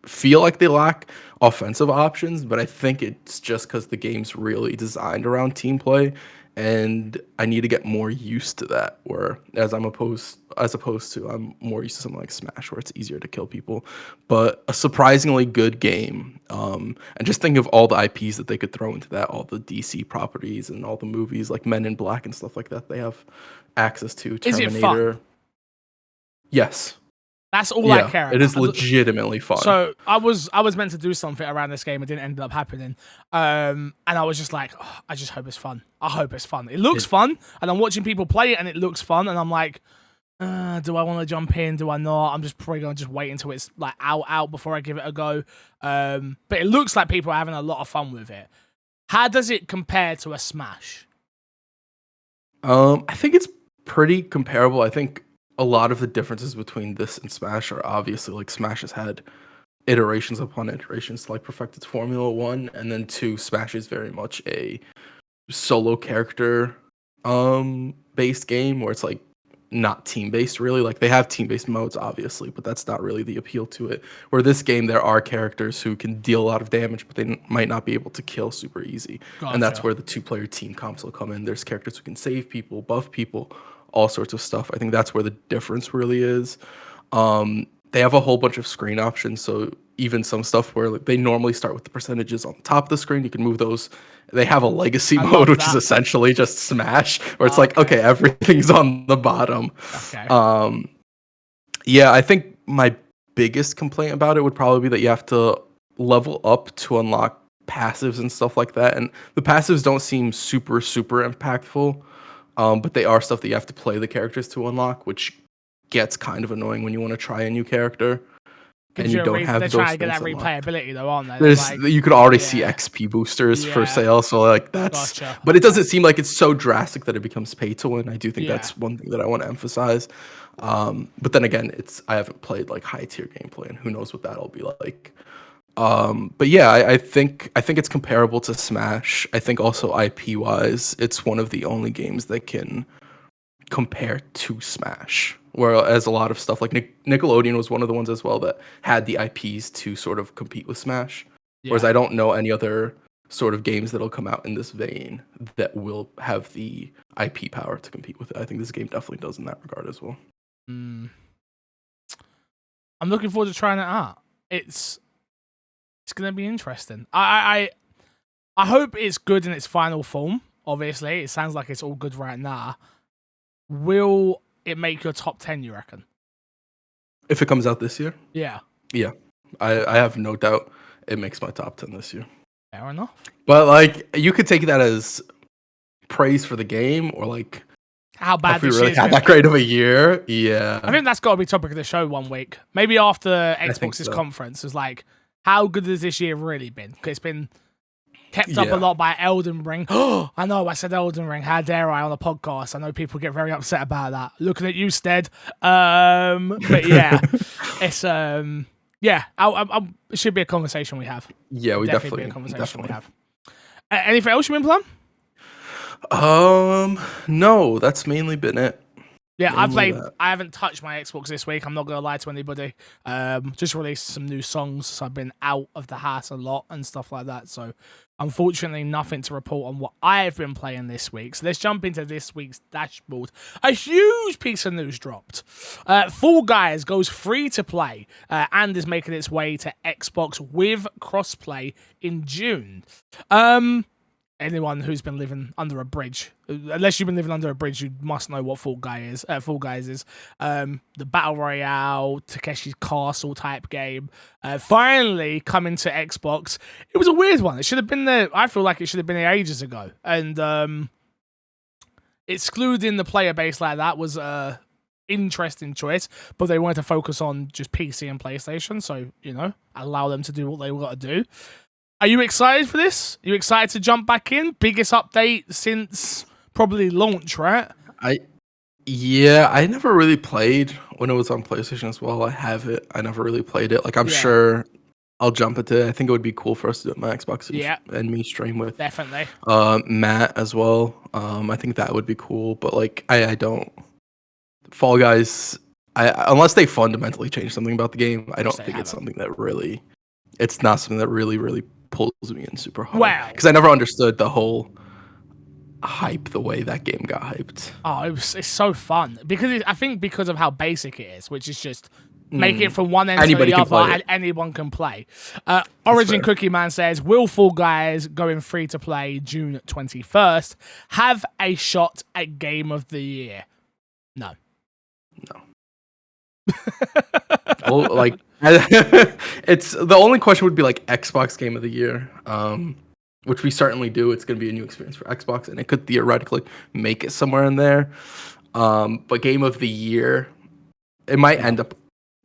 feel like they lack offensive options, but I think it's just because the game's really designed around team play, and I need to get more used to that. As opposed to I'm more used to something like Smash, where it's easier to kill people. But a surprisingly good game. And just think of all the IPs that they could throw into that, all the DC properties and all the movies like Men in Black and stuff like that. They have access to Terminator. Is it fun? Yes. That's all I care about. It is legitimately fun. So I was meant to do something around this game. It didn't end up happening. And I was just like, oh, I just hope it's fun. I hope it's fun. It looks fun. And I'm watching people play it and it looks fun. And I'm like, do I want to jump in? Do I not? I'm just probably going to just wait until it's like out before I give it a go. But it looks like people are having a lot of fun with it. How does it compare to a Smash? I think it's pretty comparable. I think a lot of the differences between this and Smash are obviously like Smash has had iterations upon iterations to like perfect its formula. 1, and then 2, Smash is very much a solo character based game where it's like not team based really. Like they have team based modes obviously, but that's not really the appeal to it. Where this game there are characters who can deal a lot of damage, but they might not be able to kill super easy. Gotcha. And that's where the 2-player team comps will come in. There's characters who can save people, buff people, all sorts of stuff. I think that's where the difference really is. They have a whole bunch of screen options, so even some stuff where like, they normally start with the percentages on the top of the screen, you can move those. They have a legacy mode, which is essentially just Smash, where it's like, okay, everything's on the bottom. Okay. Yeah, I think my biggest complaint about it would probably be that you have to level up to unlock passives and stuff like that, and the passives don't seem super impactful. But they are stuff that you have to play the characters to unlock, which gets kind of annoying when you want to try a new character. Gives and you a don't reason. have They're those trying to get things that unlocked. replayability, though, aren't they? There's Like, you could already see yeah. XP boosters for Yeah. sale, so like that's. Gotcha. But it doesn't seem like it's so drastic that it becomes pay to win. I do think Yeah. that's one thing that I want to emphasize. But then again, I haven't played like high tier gameplay, and who knows what that'll be like. But yeah, I think it's comparable to Smash. I think also IP wise, it's one of the only games that can compare to Smash. Whereas a lot of stuff like Nickelodeon was one of the ones as well that had the IPs to sort of compete with Smash. Yeah. Whereas I don't know any other sort of games that'll come out in this vein that will have the IP power to compete with it. I think this game definitely does in that regard as well. I'm looking forward to trying it out. It's gonna be interesting. I hope it's good in its final form. Obviously, it sounds like it's all good right now. Will it make your top 10, you reckon? If it comes out this year, Yeah. I have no doubt it makes my top 10 this year. Fair enough. But like, you could take that as praise for the game, or like How bad if we this really year's had been. that great of a year. Yeah, I think that's got to be topic of the show one week. Maybe after think Xbox's so. conference is like, how good has this year really been? Because it's been kept up Yeah. a lot by Elden Ring. I know I said Elden Ring. How dare I on a podcast? I know people get very upset about that. Looking at you, Stead. But yeah, it's yeah. It should be a conversation we have. yeah, we Be definitely, a conversation definitely. we have. Anything else you been playing? No, that's mainly been it. Yeah, Mainly that. I haven't touched my Xbox this week. I'm not gonna lie to anybody. Just released some new songs, so I've been out of the house a lot and stuff like that. So, unfortunately, nothing to report on what I've been playing this week. So let's jump into this week's dashboard. A huge piece of news dropped. Fall Guys goes free to play and is making its way to Xbox with crossplay in June. Anyone who's been living under a bridge, unless you've been living under a bridge, you must know what Fall Guys is. The Battle Royale, Takeshi's Castle type game, finally coming to Xbox. It was a weird one. It should have been there. I feel like it should have been there ages ago. And excluding the player base like that was a interesting choice, but they wanted to focus on just PC and PlayStation, so allow them to do what they got to do. Are you excited for this? Are you excited to jump back in? Biggest update since probably launch, right? I never really played when it was on PlayStation as well. I have it. I never really played it. Like, I'm sure I'll jump into it. I think it would be cool for us to do it on my Xbox and me stream with Definitely. Matt as well. I think that would be cool. But like, I don't. Fall Guys, unless they fundamentally change something about the game, I don't think it's something that really. It's not something that really pulls me in super hard. Wow. Because I never understood the whole hype, the way that game got hyped. Oh, it's so fun because I think because of how basic it is, which is just make it from one end Anybody to can the other, play and anyone can play. Origin Cookie Man says, "Will Fall Guys going free to play June 21st have a shot at Game of the Year?" No. Well, like, it's the only question would be like Xbox Game of the Year, which we certainly do. It's going to be a new experience for Xbox, and it could theoretically make it somewhere in there. But Game of the Year, it might end up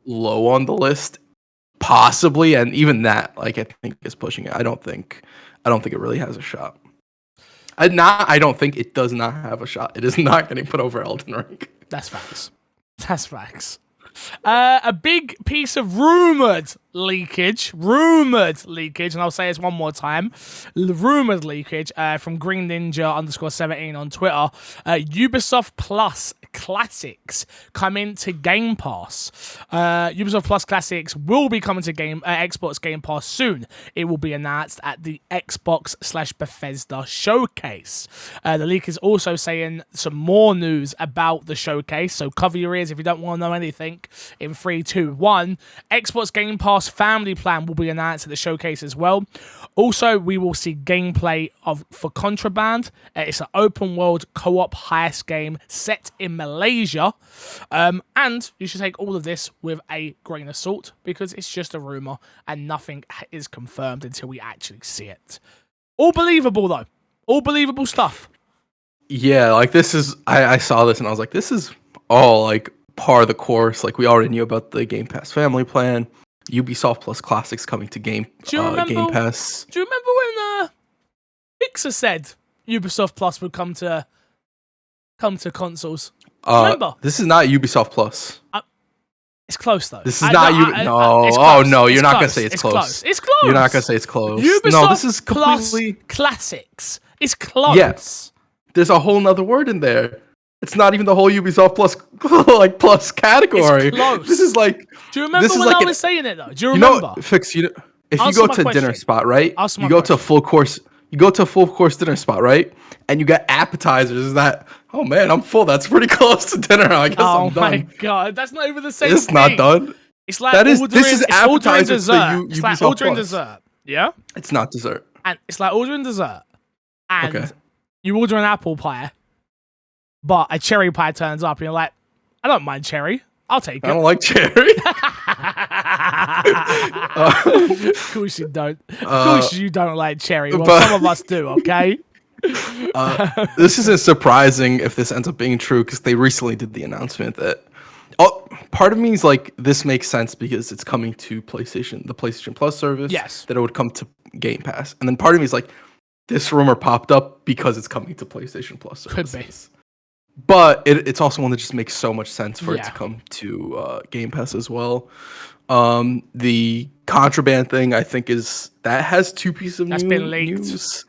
low on the list, possibly, and even that, like, I think is pushing it. I don't think it really has a shot. I don't think it does not have a shot. It is not getting put over Elden Ring. That's facts. That's facts. A big piece of rumored leakage, and I'll say this one more time, rumored leakage from Green Ninja _17 on Twitter. Ubisoft Plus Classics coming to Game Pass. Ubisoft Plus Classics will be coming to Xbox Game Pass soon. It will be announced at the Xbox/Bethesda showcase. The leak is also saying some more news about the showcase, so cover your ears if you don't want to know anything. In 3, 2, 1, Xbox Game Pass Family Plan will be announced at the showcase as well. Also, we will see gameplay for Contraband. It's an open world co-op heist game set in Malaysia. And you should take all of this with a grain of salt because it's just a rumor and nothing is confirmed until we actually see it. All believable though. All believable stuff. Yeah, like this is. I saw this and I was like, this is all like par of the course. Like, we already knew about the Game Pass Family Plan. Ubisoft Plus Classics coming to Game Pass. Do you remember when Pixar said Ubisoft Plus would come to consoles? Remember? This is not Ubisoft Plus. It's close though. This is not you. No. Oh no, you're not gonna say it's close. It's close. You're not gonna say it's close. Ubisoft No, this is Plus completely Classics. It's close. Yes. There's a whole nother word in there. It's not even the whole Ubisoft Plus plus category. It's close. This is like. Do you remember when I was saying it though? Do you remember? If you Answer go my to question. dinner spot, right? Answer my You go to a question. full course. You go to a full course dinner spot, right? And you get appetizers. That oh man, I'm full. That's pretty close to dinner. I guess Oh I'm done. my god, that's not even the same It's thing. not done. It's like That is- ordering, this is it's ordering appetizers to dessert. It's like Ubisoft ordering Plus. dessert. Yeah? It's not dessert. And it's like ordering dessert. And Okay. you order an apple pie, but a cherry pie turns up and you're like, I don't mind cherry. I'll take I it. don't like cherry. Of course you don't. Of course you don't like cherry. Well, but- some of us do, okay? This isn't surprising if this ends up being true because they recently did the announcement that. Oh, part of me is like this makes sense because it's coming to the PlayStation Plus service. Yes. That it would come to Game Pass, and then part of me is like, this rumor popped up because it's coming to PlayStation Plus Could services. be. But it's also one that just makes so much sense for it Yeah. to come to Game Pass as well. The Contraband thing, I think, has two pieces of That's been leaked. news.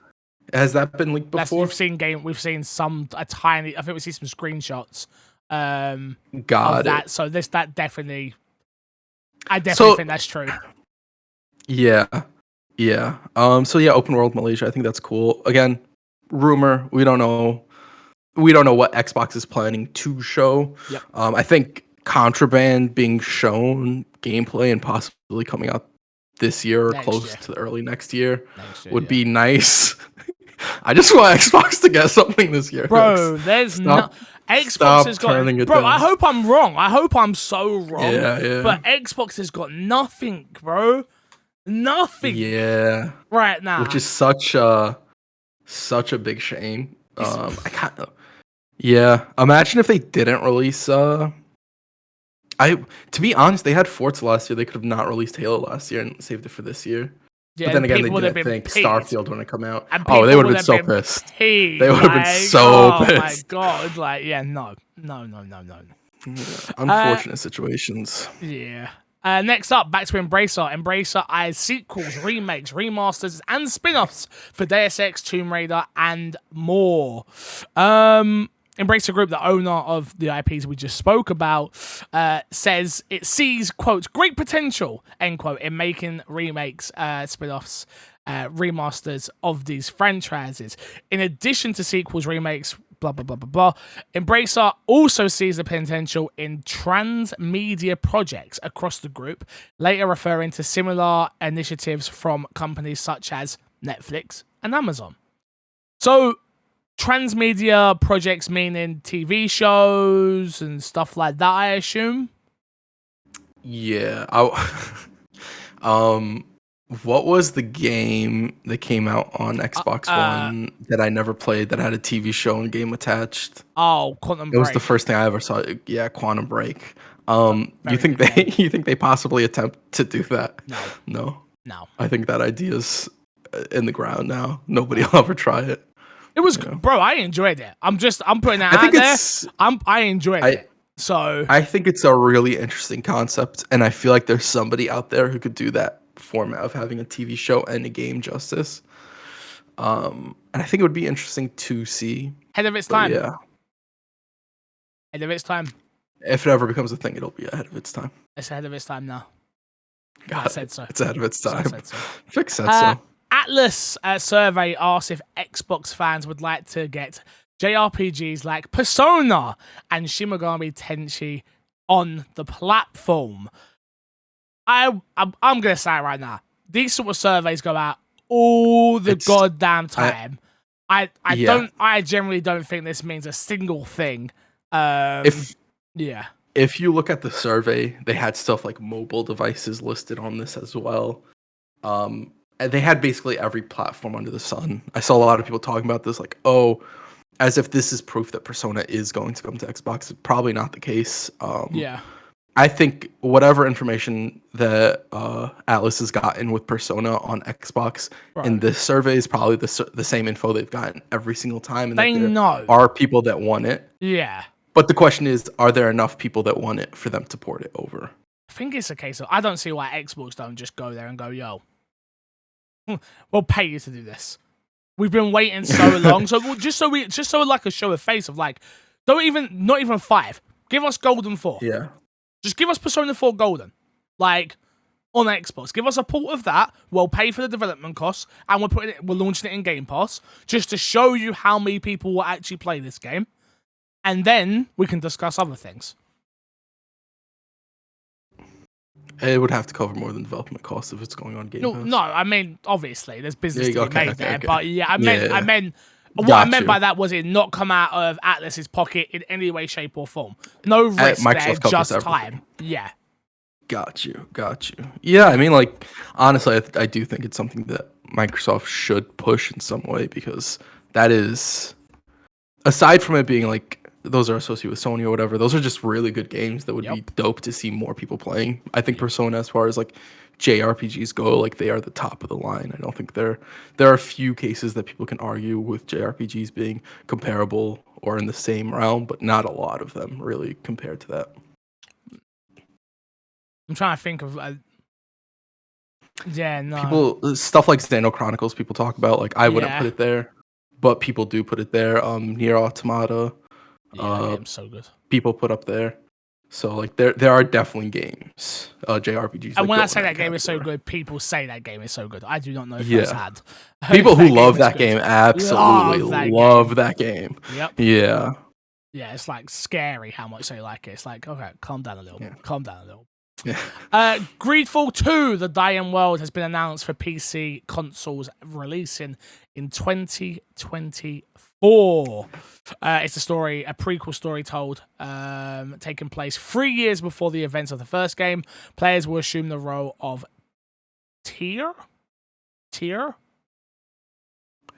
Has that been leaked before? We've seen a tiny. I think we see some screenshots. Of Got it. that. So that definitely. I definitely think that's true. Yeah. So yeah, open world Malaysia. I think that's cool. Again, rumor. We don't know. We don't know what Xbox is planning to show. Yep. I think Contraband being shown gameplay and possibly coming out this year or Next close year. to the early next year Next year, would yeah. be nice. I just want Xbox to get something this year. Bro, there's no Xbox stop has got. turning it Bro, down. I hope I'm wrong. I hope I'm so wrong. Yeah. But Xbox has got nothing, bro. Nothing Yeah. right now. Which is such a big shame. I kind of. Yeah. Imagine if they didn't release. To be honest, they had Forza last year. They could have not released Halo last year and saved it for this year. yeah, But then again, they people would have didn't been think pissed. Starfield when it come out. And Oh, they people would have been so been pissed. pissed, They would have been like, so oh pissed. my god! Like, yeah, no. Unfortunate situations. Yeah. Next up, back to Embracer. Embracer eyes sequels, remakes, remasters, and spin-offs for Deus Ex, Tomb Raider, and more. Embracer Group, the owner of the IPs we just spoke about, says it sees, quote, great potential, end quote, in making remakes, spin-offs, remasters of these franchises. In addition to sequels, remakes, blah, blah, blah, blah, blah, Embracer also sees the potential in transmedia projects across the group, later referring to similar initiatives from companies such as Netflix and Amazon. So, transmedia projects meaning TV shows and stuff like that, I assume? Yeah. What was the game that came out on Xbox One that I never played that had a TV show and game attached? Oh, Quantum It Break. was the first thing I ever saw. Yeah, Quantum Break. Very You think good you think they possibly attempt to do that? No. No. I think that idea's in the ground now. Nobody will ever try it. It was, bro, I enjoyed it. I'm putting that I out think there. it's I enjoyed it. So, I think it's a really interesting concept, and I feel like there's somebody out there who could do that format of having a TV show and a game justice. And I think it would be interesting to see. head of its But time. yeah, Ahead of its time. if it ever becomes a thing, it'll be ahead of its time. It's ahead of its time now. God, I said so. It's ahead of its I time. said so. Fix that so. Atlas survey asks if Xbox fans would like to get JRPGs like Persona and Shin Megami Tensei on the platform. I'm gonna say it right now. These sort of surveys go out all the goddamn time. I generally don't think this means a single thing. If Yeah. you look at the survey, they had stuff like mobile devices listed on this as well. And they had basically every platform under the sun. I saw a lot of people talking about this, like, oh, as if this is proof that Persona is going to come to Xbox. Probably not the case. Yeah. I think whatever information that Atlas has gotten with Persona on Xbox in Right. this survey is probably the same info they've gotten every single time, and They that there know. are people that want it. Yeah. But the question is, are there enough people that want it for them to port it over? I think it's a case of I don't see why Xbox don't just go there and go, yo, we'll pay you to do this. We've been waiting so long, so just so like a show of face of like, not even 5. Give us Golden 4. Yeah. Just give us Persona 4 Golden, like on Xbox. Give us a port of that. We'll pay for the development costs, and we're launching it in Game Pass just to show you how many people will actually play this game, and then we can discuss other things. It would have to cover more than development costs if it's going on Game Pass. No, I mean obviously there's business to be made there, okay. but yeah, I meant what I meant by that was it not come out of Atlas's pocket in any way, shape, or form. No risk there, just time. Yeah. Got you. Yeah, I mean, like, honestly, I do think it's something that Microsoft should push in some way, because that is, aside from it being like, those are associated with Sony or whatever, those are just really good games that would be dope to see more people playing. I think Persona, as far as like JRPGs go, like they are the top of the line. I don't think there are a few cases that people can argue with JRPGs being comparable or in the same realm, but not a lot of them really compared to that. I'm trying to think of no. People, stuff like Xeno Chronicles, people talk about, like, I wouldn't put it there, but people do put it there. Nier Automata, that game's so good. people put up there. So like there are definitely games, JRPGs. And when I say that game is so good, people say that game is so good. I do not know if that's had. People who love that game absolutely love that game. Yep. Yeah. Yeah, it's like scary how much they like it. It's like, okay, calm down a little. Yeah. Calm down a little. Yeah. Greedfall 2, The Dying World, has been announced for PC consoles, releasing in 2024. It's a prequel story told, taking place 3 years before the events of the first game. Players will assume the role of Tyr?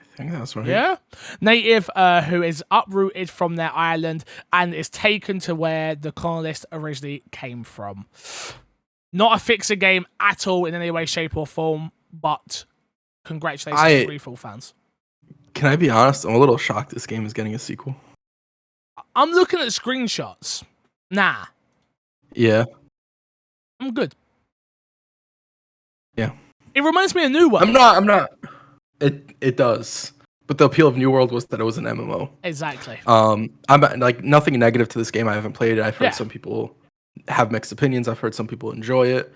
I think that's right. Yeah. Native, who is uprooted from their island and is taken to where the colonists originally came from. Not a fixer game at all in any way, shape, or form, but congratulations to Greedfall fans. Can I be honest? I'm a little shocked this game is getting a sequel. I'm looking at screenshots. Nah. Yeah. I'm good. Yeah. It reminds me of New World. I'm not. It does. But the appeal of New World was that it was an MMO. Exactly. I'm like, nothing negative to this game. I haven't played it. I've heard some people have mixed opinions. I've heard some people enjoy it.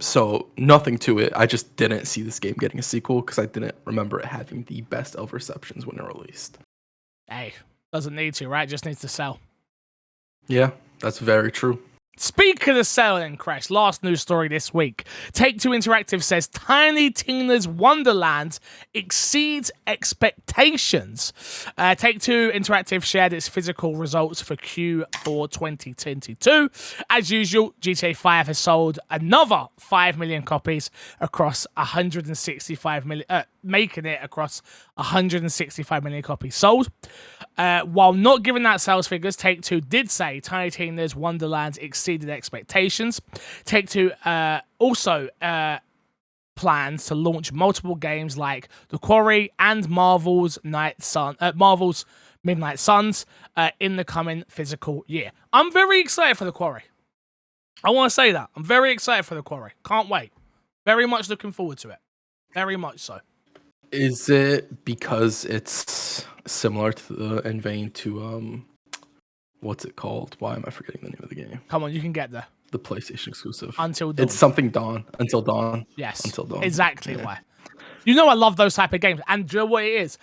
So nothing to it. I just didn't see this game getting a sequel because I didn't remember it having the best of receptions when it released. Hey, doesn't need to, right? Just needs to sell. Yeah, that's very true. Speaking of selling, Crash, last news story this week. Take-Two Interactive says Tiny Tina's Wonderlands exceeds expectations. Take-Two Interactive shared its physical results for Q4 2022. As usual, GTA 5 has sold another 5 million copies across 165 million, making it across 165 million copies sold. While not giving out sales figures, Take-Two did say Tiny Tina's Wonderlands exceeded expectations. Take-Two also plans to launch multiple games like The Quarry and Marvel's Midnight Suns in the coming physical year. I'm very excited for The Quarry. I want to say that. I'm very excited for The Quarry. Can't wait. Very much looking forward to it. Very much so. Is it because it's similar to in vein to what's it called? Why am I forgetting the name of the game? Come on, you can get there. The PlayStation exclusive. Until Dawn. It's something Dawn. Until Dawn. Yes. Until Dawn. Exactly why. You know I love those type of games. And do you know what it is?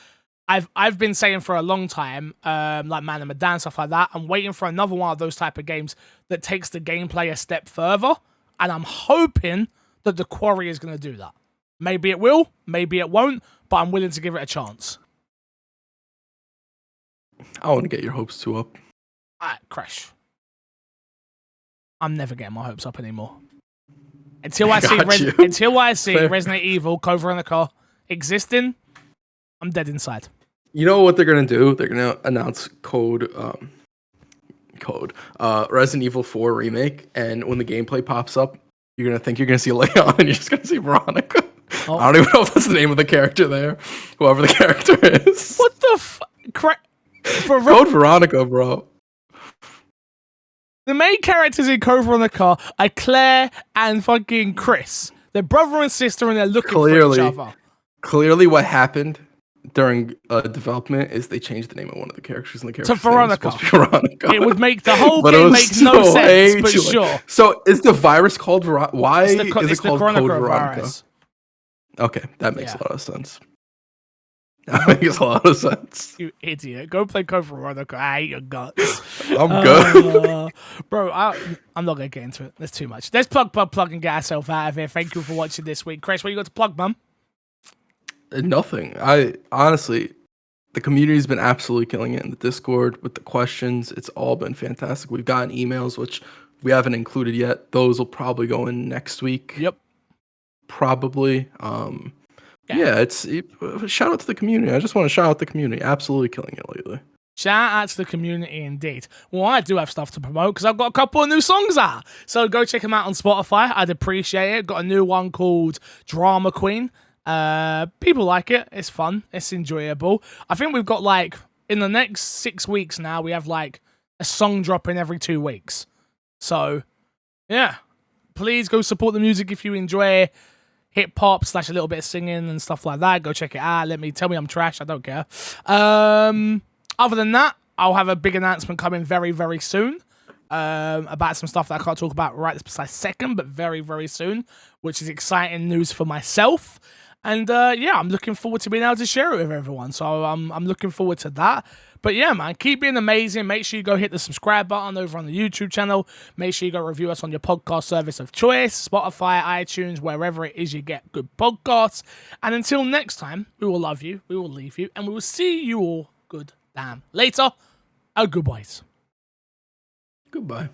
I've been saying for a long time, like Man of Medan, stuff like that, I'm waiting for another one of those type of games that takes the gameplay a step further. And I'm hoping that The Quarry is going to do that. Maybe it will, maybe it won't, but I'm willing to give it a chance. I want to get your hopes too up. Alright, Crash. I'm never getting my hopes up anymore. Until I see Resident Evil, Code Veronica existing, I'm dead inside. You know what they're gonna do? They're gonna announce Code code. Resident Evil 4 remake, and when the gameplay pops up, you're gonna think you're gonna see Leon, and you're just gonna see Veronica. Oh. I don't even know if that's the name of the character there, whoever the character is. What the Code Veronica, bro. The main characters in Code Veronica are Claire and fucking Chris. They're brother and sister, and they're looking for each other. Clearly, what happened during development is they changed the name of one of the characters in the character to Veronica. Veronica. It would make the whole game make no sense, but sure. So is the virus called Veronica? Why is it called Code Veronica? Virus. Okay, that makes a lot of sense. That makes a lot of sense. You idiot. Go play Code Veronica. I hate your guts. I'm good. Bro, I'm not going to get into it. There's too much. Let's plug, and get ourselves out of here. Thank you for watching this week. Chris, what you got to plug, man? Nothing. I honestly, the community's been absolutely killing it in the Discord with the questions. It's all been fantastic. We've gotten emails, which we haven't included yet. Those will probably go in next week. Yep. Probably. Yeah, it's shout out to the community. I just want to shout out the community. Absolutely killing it lately. Shout out to the community indeed. Well, I do have stuff to promote because I've got a couple of new songs out. So go check them out on Spotify. I'd appreciate it. Got a new one called Drama Queen. People like it. It's fun. It's enjoyable. I think we've got like, in the next 6 weeks now, we have like a song dropping every 2 weeks. So, yeah. Please go support the music if you enjoy hip hop / a little bit of singing and stuff like that. Go check it out. Tell me I'm trash. I don't care. Other than that, I'll have a big announcement coming very, very soon about some stuff that I can't talk about right this precise second, but very, very soon, which is exciting news for myself. And yeah, I'm looking forward to being able to share it with everyone. So I'm looking forward to that. But yeah, man, keep being amazing. Make sure you go hit the subscribe button over on the YouTube channel. Make sure you go review us on your podcast service of choice, Spotify, iTunes, wherever it is you get good podcasts. And until next time, we will love you, we will leave you, and we will see you all good damn later. Goodbyes. Goodbye.